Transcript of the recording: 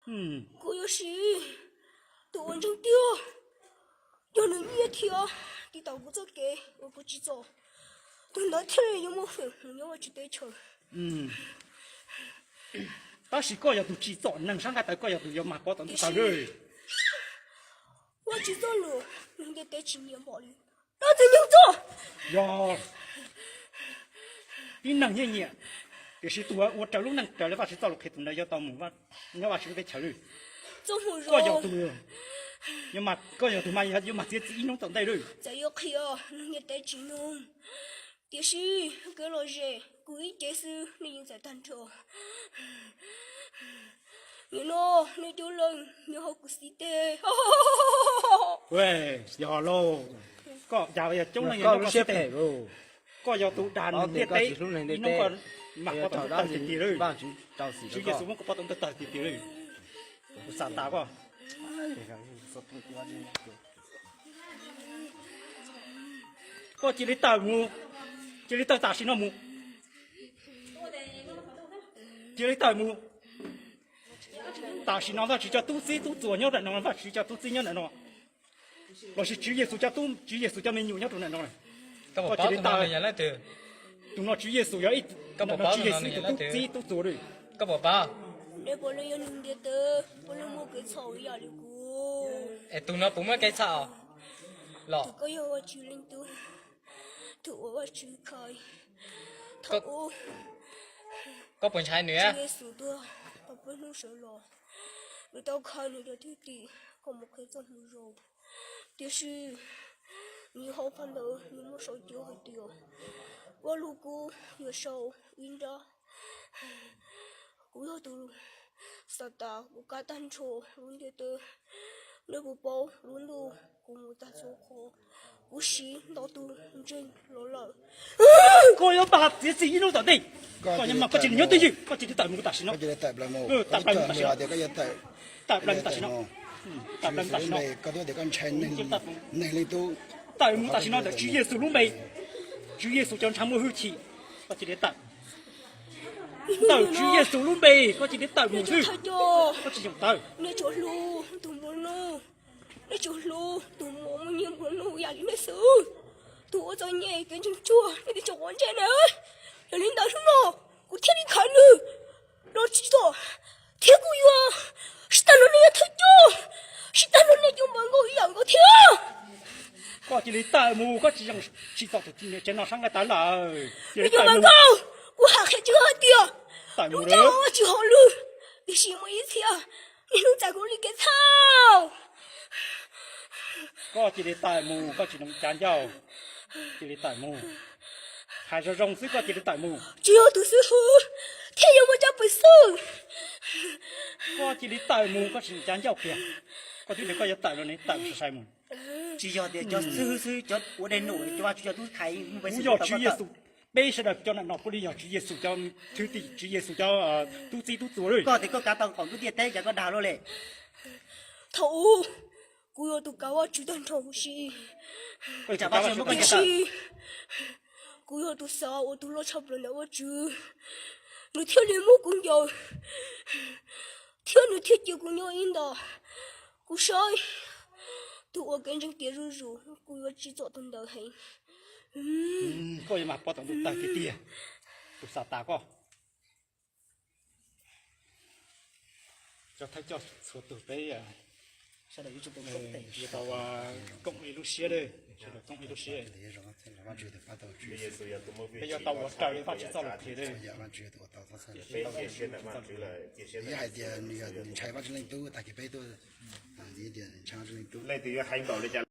我要是都完成掉，要能一天你到不着给，我不知道。等那天有没分，我要去对球。当时个要都知道，能上个个要都要马高等到rồi。我知道了，你得带起年包里，那怎样做？哟，你能爷爷，就是多我这路能这里把是走路开动了要到木吧，你把是被敲了。怎么个要说？都，要嘛个要都嘛要嘛这一弄等待了。再要开啊，你带起弄。但是给老人故意接受你应在单车。你喏，你丢人，你好故事的。喂，要喽，个要要中人要个是的，个要都单的对，你弄个嘛个等等地了，直接是我个不等等地了，啥大个？个这里大木，这里到大新了木，这里大木。大是那是叫都谁都做鸟的那个，是叫都谁鸟的那，我是职业素叫都职业素叫没牛鸟的那种。我这里打人来的，用那职业素要一，那职业素都谁都做的。个宝宝，你不能要弄的，不能我给草压力过。哎，都那不么给草，老。这个要我去领导，头我去开，头。ก็เป็นชายเหนือ 职业素的，我不能说了。你到看你的弟弟，我们可以做牛肉，但是你好看到你们手丢很丢，我如果有手晕着，我要都啥的，我干单车，轮的的，你不包轮路，我们打坐好，我是老多真老了。个要把这是一路到底，个要嘛个这里要对住，个这里大木大新了，大不了么？大不了大新了，这个要大。大不了大新了，大不了大新了，嗰啲哋講青你嚟到大木大新了的职业素路没，职业素叫长木后期，个这里大。到职业素路没，个这里大木去，个这种大。你走路，都不路，你走路，都我们也不路，压力那手，都我在你跟着做，你得做完这呢，要领导什么？我天天看了，老知道，天古哟，是打了你也太多，是打了你就问我一样个天。个这里大木，个这种制造的今天见到上个大佬，你就问我，我还看就好点，路上我就好路，你是我一天，你能在我里给操？个这里大木，个这种干掉，这里大木，还是容水个这里大木。只要读书好，天有我家不送。个这里大木，个是干掉的，个这里个要大了呢，大是啥木？只要的叫收叫我的弄，就话就叫都开，不要职业素，没事的叫那不能要职业素，叫土地职业素叫都自己都做了。个的个搞到广东的带个打落嘞。头，我要都搞我主动头西。假把什么个但是，我要都啥，我都老差不了我住。我天天没公交，天结公交引导，我晒。都我跟着别人入，我要制作等到黑。个也嘛不懂得大弟弟，都啥大个，叫他叫错都背呀。现在有这个公的。知道啊，公一路写的，是的，公一路写。不要到我这儿把制造了去的。你还点你拆把之类都大概背都，你点厂之类都。那对于海岛来讲。